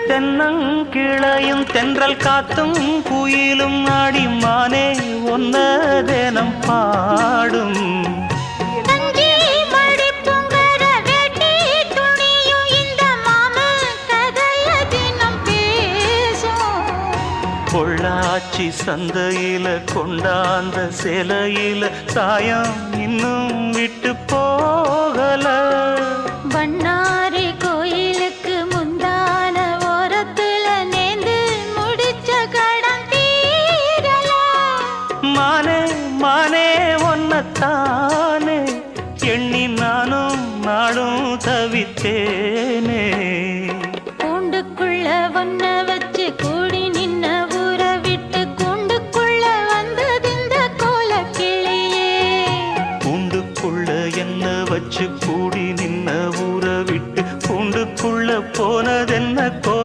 தென்னங்கிளையும் தென்றல் காத்தும் குயிலும் ஆடிமானே ஒன்ன தினம் பாடும் பொள்ளாச்சி சந்தையில கொண்டாந்த சிலையில சாயம் இன்னும் விட்டு போகல பண்ணாரி கோயிலுக்கு முந்தான ஓரத்துல நேர்ந்து முடிச்ச கடன் தீரல மானே மானே ஒன்னத்தானே எண்ணி நானும் நாடும் தவித்தேனே கூண்டுக்குள்ள ஒன்ன